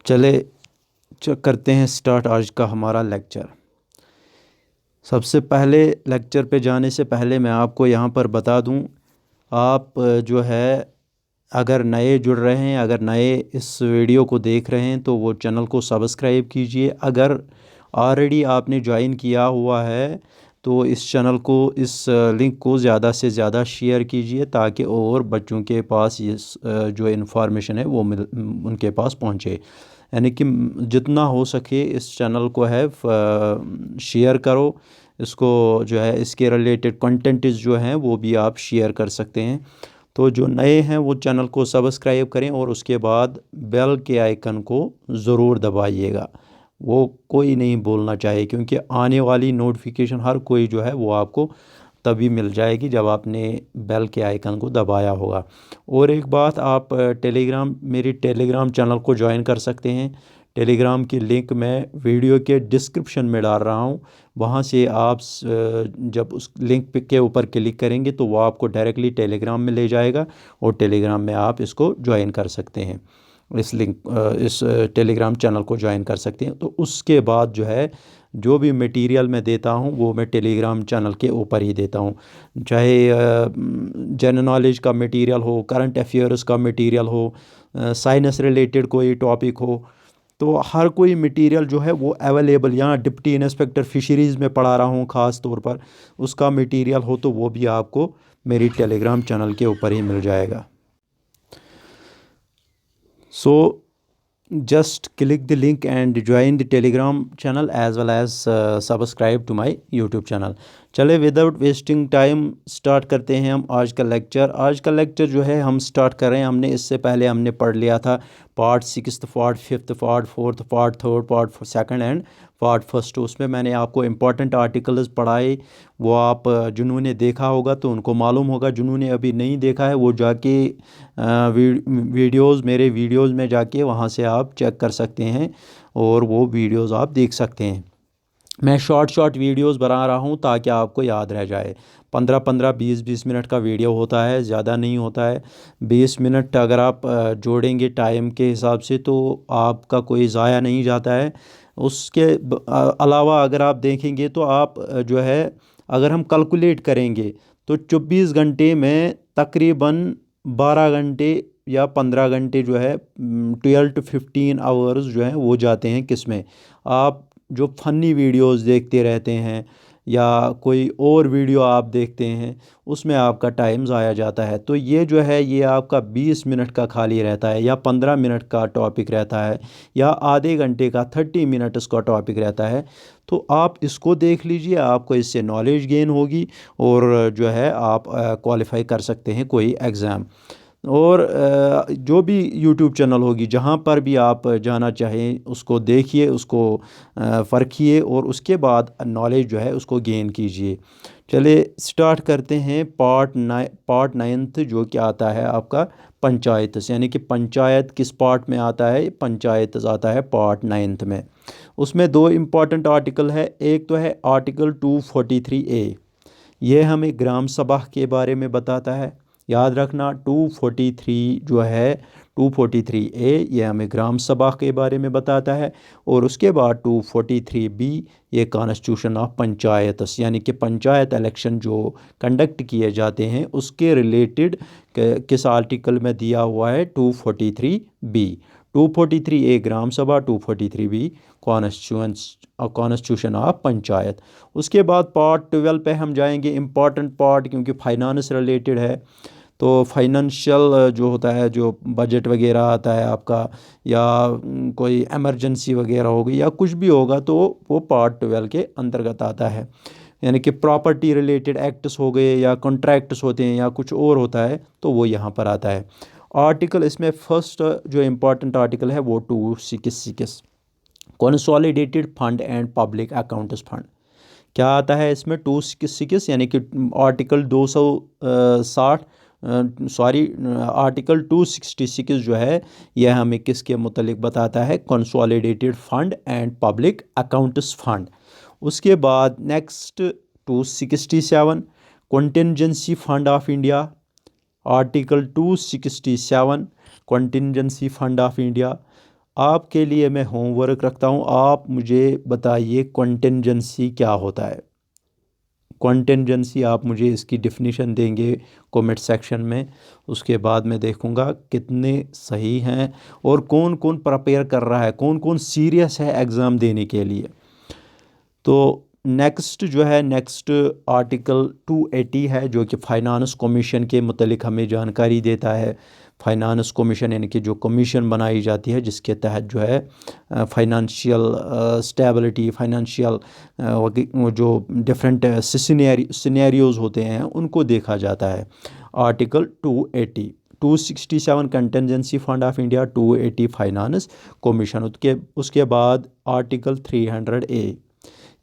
चले करते हैं स्टार्ट आज का हमारा लेक्चर। सबसे पहले लेक्चर पे जाने से पहले मैं आपको यहाँ पर बता दूँ, आप जो है अगर नए जुड़ रहे हैं, अगर नए इस वीडियो को देख रहे हैं तो वो चैनल को सब्सक्राइब कीजिए। अगर ऑलरेडी आपने ज्वाइन किया हुआ है तो इस चैनल को, इस लिंक को ज़्यादा से ज़्यादा शेयर कीजिए ताकि और बच्चों के पास ये जो इन्फॉर्मेशन है वो उनके पास पहुँचे। यानी कि जितना हो सके इस चैनल को है शेयर करो। इसको जो है इसके रिलेटेड कंटेंट जो हैं वो भी आप शेयर कर सकते हैं। तो जो नए हैं वो चैनल को सब्सक्राइब करें और उसके बाद बेल के आइकन को ज़रूर दबाइएगा। वो कोई नहीं भूलना चाहिए, क्योंकि आने वाली नोटिफिकेशन हर कोई जो है वो आपको तभी मिल जाएगी जब आपने बेल के आइकन को दबाया होगा। और एक बात, आप मेरी टेलीग्राम चैनल को ज्वाइन कर सकते हैं। टेलीग्राम की लिंक मैं वीडियो के डिस्क्रिप्शन में डाल रहा हूँ। वहाँ से आप जब उस लिंक के ऊपर क्लिक करेंगे तो वो आपको डायरेक्टली टेलीग्राम में ले जाएगा और टेलीग्राम में आप इसको ज्वाइन कर सकते हैं। इस टेलीग्राम चैनल को ज्वाइन कर सकते हैं। तो उसके बाद जो है जो भी मटेरियल मैं देता हूँ वो मैं टेलीग्राम चैनल के ऊपर ही देता हूँ, चाहे जनरल नॉलेज का मटेरियल हो, करंट अफेयर्स का मटेरियल हो, साइंस रिलेटेड कोई टॉपिक हो। तो हर कोई मटेरियल जो है वो अवेलेबल, यहाँ डिप्टी इंस्पेक्टर फ़िशरीज़ में पढ़ा रहा हूँ ख़ास तौर पर, उसका मटेरियल हो तो वो भी आपको मेरी टेलीग्राम चैनल के ऊपर ही मिल जाएगा। So just click the link and join the Telegram channel as well as subscribe to my YouTube channel. चले विदाउट वेस्टिंग टाइम स्टार्ट करते हैं हम आज का लेक्चर। आज का लेक्चर जो है हम स्टार्ट कर रहे हैं। हमने इससे पहले हमने पढ़ लिया था part 6, part 5, part 4, part 3, part 2 and part 1। उसमें मैंने आपको इम्पॉर्टेंट आर्टिकल्स पढ़ाए। वो आप जिन्होंने देखा होगा तो उनको मालूम होगा, जिन्होंने अभी नहीं देखा है वो जाके मेरे वीडियोज़ में जाके वहाँ से आप चेक कर सकते हैं और वो वीडियोज़ आप देख सकते हैं। मैं शॉर्ट वीडियोस बना रहा हूँ ताकि आपको याद रह जाए। 15-15, 20-20 मिनट का वीडियो होता है, ज़्यादा नहीं होता है। 20 मिनट अगर आप जोड़ेंगे टाइम के हिसाब से तो आपका कोई ज़ाया नहीं जाता है। उसके अलावा अगर आप देखेंगे तो आप जो है अगर हम कैलकुलेट करेंगे तो 24 घंटे में तकरीबन 12 घंटे या 15 घंटे जो है 12 to 15 आवर्स जो हैं वो जाते हैं किस में। आप जो फ़नी वीडियोस देखते रहते हैं या कोई और वीडियो आप देखते हैं उसमें आपका टाइम ज़ाया जाता है। तो ये जो है ये आपका 20 मिनट का खाली रहता है या 15 मिनट का टॉपिक रहता है या आधे घंटे का 30 मिनट इसका टॉपिक रहता है। तो आप इसको देख लीजिए, आपको इससे नॉलेज गेन होगी और जो है आप क्वालिफाई कर सकते हैं कोई एग्ज़ाम। और जो भी यूट्यूब चैनल होगी जहाँ पर भी आप जाना चाहें उसको देखिए, उसको परखिए और उसके बाद नॉलेज जो है उसको गेन कीजिए। चले स्टार्ट करते हैं पार्ट 9 जो क्या आता है आपका पंचायत, यानी कि पंचायत किस पार्ट में आता है, पंचायत आता है पार्ट 9 में। उसमें 2 इम्पॉर्टेंट आर्टिकल है। एक तो है आर्टिकल 243A, यह हमें ग्राम सभा के बारे में बताता है। याद रखना 243 जो है 243A ये हमें ग्राम सभा के बारे में बताता है। और उसके बाद 243B ये कॉन्स्टिट्यूशन ऑफ पंचायत, यानी कि पंचायत इलेक्शन जो कंडक्ट किए जाते हैं उसके रिलेटेड किस आर्टिकल में दिया हुआ है 243B। 243A ग्राम सभा, 243B कॉन्स्टिट्यूशन ऑफ पंचायत। उसके बाद पार्ट 12 पे हम जाएंगे, इम्पॉर्टेंट पार्ट क्योंकि फाइनेंस रिलेटेड है। तो फाइनेंशियल जो होता है, जो बजट वगैरह आता है आपका या कोई इमरजेंसी वगैरह होगी या कुछ भी होगा तो वो पार्ट 12 के अंतर्गत आता है। यानी कि प्रॉपर्टी रिलेटेड एक्ट्स हो गए या कॉन्ट्रैक्ट्स होते हैं या कुछ और होता है तो वो यहाँ पर आता है। आर्टिकल इसमें फर्स्ट जो इम्पॉर्टेंट आर्टिकल है वो 266 consolidated fund and public accounts fund. क्या आता है इसमें 266, यानी कि आर्टिकल 260 आर्टिकल 266 जो है यह हमें किसके मुतलिक बताता है, consolidated fund and public accounts fund. उसके बाद next 267 contingency fund of India, article 267 contingency fund of India. आपके लिए मैं होमवर्क रखता हूँ, आप मुझे बताइए कॉन्टिंजेंसी क्या होता है। कॉन्टिंजेंसी आप मुझे इसकी डिफिनीशन देंगे कमेंट सेक्शन में, उसके बाद मैं देखूँगा कितने सही हैं और कौन कौन प्रिपेयर कर रहा है, कौन कौन सीरियस है एग्ज़ाम देने के लिए। तो नेक्स्ट जो है, नेक्स्ट आर्टिकल 280 है जो कि फाइनेंस कमीशन के मुतलिक हमें जानकारी देता है। फाइनेंस कमीशन यानी कि जो कमीशन बनाई जाती है जिसके तहत जो है फाइनेंशियल स्टेबिलिटी, फाइनेंशियल जो डिफरेंट सिनेरियोज़ होते हैं उनको देखा जाता है। Article 280, 267 contingency fund of India, 280 finance commission. उसके बाद आर्टिकल 300A,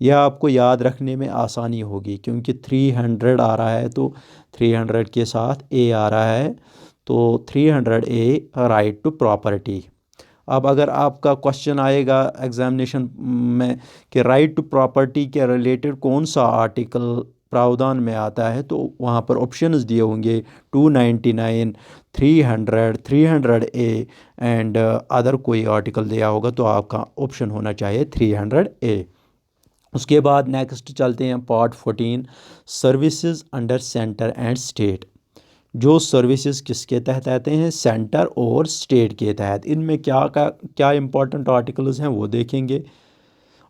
यह आपको याद रखने में आसानी होगी क्योंकि 300 आ रहा है तो 300 के साथ ए आ रहा है, तो 300A राइट टू प्रॉपर्टी। अब अगर आपका क्वेश्चन आएगा एग्जामिनेशन में कि राइट टू प्रॉपर्टी के रिलेटेड कौन सा आर्टिकल प्रावधान में आता है, तो वहाँ पर ऑप्शंस दिए होंगे 299, 300, 300A एंड अदर कोई आर्टिकल दिया होगा, तो आपका ऑप्शन होना चाहिए 300A। उसके बाद नेक्स्ट चलते हैं part 14, services under centre and state. जो सर्विसेज किसके तहत आते हैं, सेंटर और स्टेट के तहत। इनमें क्या इंपॉर्टेंट आर्टिकल्स हैं वो देखेंगे।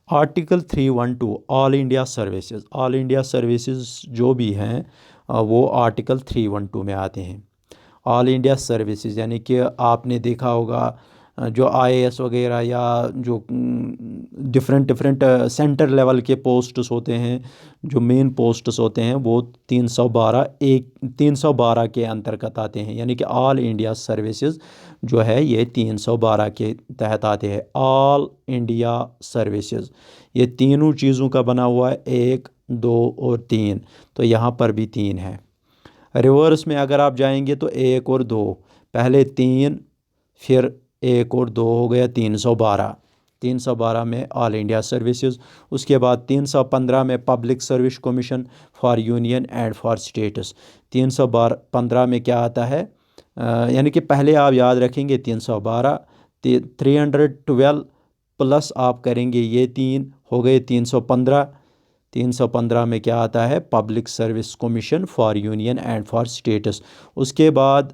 Article 312 all India services, all India services जो भी हैं वो आर्टिकल 312 में आते हैं। ऑल इंडिया सर्विसेज यानी कि आपने देखा होगा जो आईएएस वगैरह या जो डिफरेंट डिफरेंट सेंटर लेवल के पोस्ट्स होते हैं, जो मेन पोस्ट्स होते हैं, वो 312 के अंतर्गत आते हैं। यानी कि ऑल इंडिया सर्विसेज जो है ये 312 के तहत आते हैं। ऑल इंडिया सर्विसेज ये तीनों चीज़ों का बना हुआ है, 1, 2 और 3, तो यहाँ पर भी 3 है। रिवर्स में अगर आप जाएंगे तो 1 और 2, पहले 3 फिर 1 और 2 हो गया 312। 312 में ऑल इंडिया सर्विसेज। उसके बाद 315 में public service commission for union and for states. 315 में क्या आता है, यानी कि पहले आप याद रखेंगे 312, 312 प्लस आप करेंगे ये 3 हो गए 315। 315 में क्या आता है, public service commission for union and for states. उसके बाद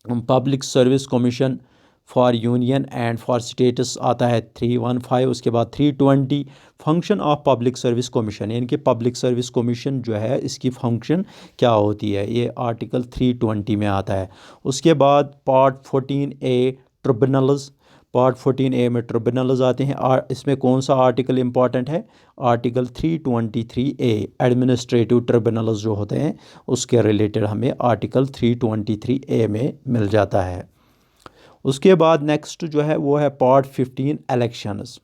public service commission for union and for states आता है 315। उसके बाद 320 function of public service commission, यानी कि पब्लिक सर्विस कमीशन जो है इसकी फंक्शन क्या होती है, ये आर्टिकल 320 में आता है। उसके बाद part 14A tribunals, part 14A में ट्रिब्यूनल्स आते हैं। इसमें कौन सा आर्टिकल इंपॉर्टेंट है, आर्टिकल 323A एडमिनिस्ट्रेटिव ट्रिब्यूनल्स जो होते हैं उसके रिलेटेड हमें आर्टिकल 323A में मिल जाता है। उसके बाद नेक्स्ट जो है वो है पार्ट 15 इलेक्शंस।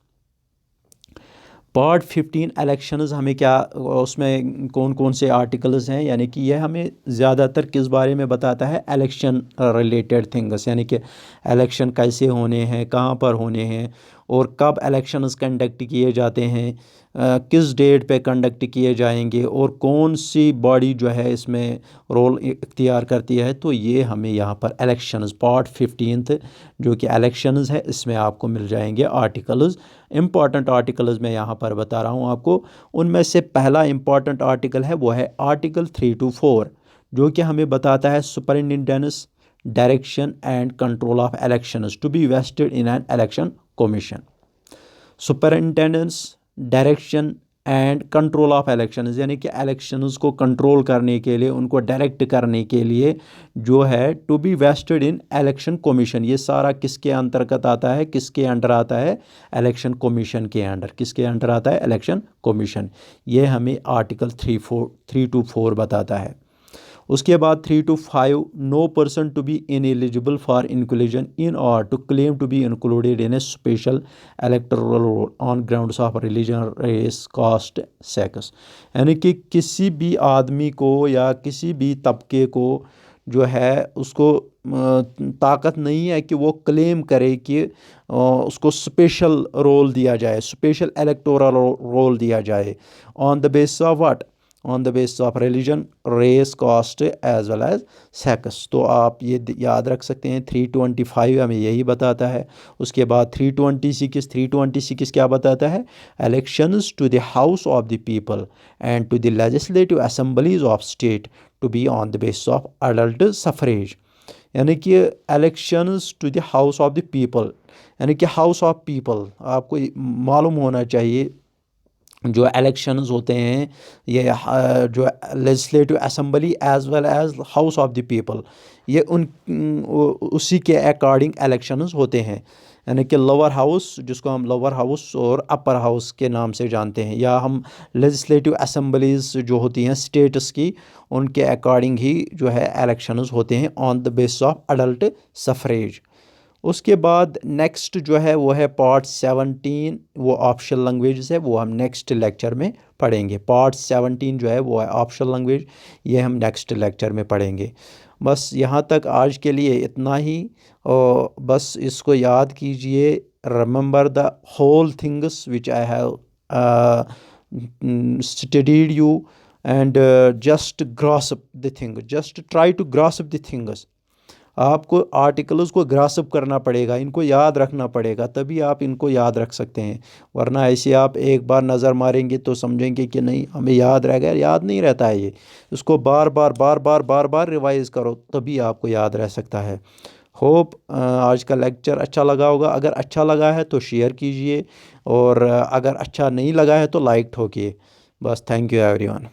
पार्ट 15 इलेक्शंस हमें क्या, उसमें कौन कौन से आर्टिकल्स हैं, यानी कि यह हमें ज़्यादातर किस बारे में बताता है, इलेक्शन रिलेटेड थिंग्स, यानी कि इलेक्शन कैसे होने हैं, कहाँ पर होने हैं और कब इलेक्शंस कंडक्ट किए जाते हैं, किस डेट पे कंडक्ट किए जाएंगे और कौन सी बॉडी जो है इसमें रोल इख्तियार करती है। तो ये हमें यहाँ पर इलेक्शंस पार्ट 15 जो कि इलेक्शंस है इसमें आपको मिल जाएंगे आर्टिकल्स। इम्पॉर्टेंट आर्टिकल्स मैं यहाँ पर बता रहा हूँ आपको। उनमें से पहला इम्पॉर्टेंट आर्टिकल है वो है आर्टिकल 324 जो कि हमें बताता है superintendence direction and control of elections to be vested in an election commission. Superintendence direction and control of elections यानी कि इलेक्शंस को कंट्रोल करने के लिए, उनको डायरेक्ट करने के लिए जो है to be vested in election commission, ये सारा किसके अंतर्गत आता है, किसके अंडर आता है, इलेक्शन कमीशन के अंडर। किसके अंडर आता है, इलेक्शन कमीशन। ये हमें आर्टिकल 324 बताता है। उसके बाद 325 no person to be ineligible for inclusion in or to claim to be included in a special electoral roll on grounds of religion, race, caste, sex. यानी कि किसी भी आदमी को या किसी भी तबके को जो है उसको ताकत नहीं है कि वो क्लेम करे कि उसको स्पेशल रोल दिया जाए, स्पेशल इलेक्टोरल रोल दिया जाए on the basis of what, on the basis of religion, race, caste as well as sex. तो आप ये याद रख सकते हैं। 325 हमें यही बताता है। उसके बाद 326 क्या बताता है? Elections to the house of the people and to the legislative assemblies of state to be on the basis of adult suffrage. यानी कि elections to the house of the people, यानी कि हाउस ऑफ पीपल, आपको मालूम होना चाहिए जो elections होते हैं ये जो legislative assembly as well as house of the people, ये उसी के अकॉर्डिंग इलेक्शंस होते हैं। यानी कि लोअर हाउस, जिसको हम लोअर हाउस और अपर हाउस के नाम से जानते हैं, या हम लेजिस्लेटिव असेंबलीज जो होती हैं स्टेट्स की, उनके अकॉर्डिंग ही जो है इलेक्शंस होते हैं on the basis of adult suffrage. उसके बाद नेक्स्ट जो है वो है पार्ट 17, वो ऑप्शनल लैंग्वेजेस है, वो हम नेक्स्ट लेक्चर में पढ़ेंगे। पार्ट 17 जो है वो है ऑप्शनल लैंग्वेज, ये हम नेक्स्ट लेक्चर में पढ़ेंगे। बस यहाँ तक आज के लिए इतना ही। और बस इसको याद कीजिए, remember the whole things which I have studied you and just grasp the thing, just try to grasp the things. आपको आर्टिकल्स को ग्रास्प करना पड़ेगा, इनको याद रखना पड़ेगा, तभी आप इनको याद रख सकते हैं। वरना ऐसे आप एक बार नज़र मारेंगे तो समझेंगे कि नहीं हमें याद रह गया, याद नहीं रहता है ये। इसको बार बार बार बार बार बार रिवाइज़ करो, तभी आपको याद रह सकता है। होप आज का लेक्चर अच्छा लगा होगा। अगर अच्छा लगा है तो शेयर कीजिए, और अगर अच्छा नहीं लगा है तो लाइक ठोकिए। बस, थैंक यू एवरीवन।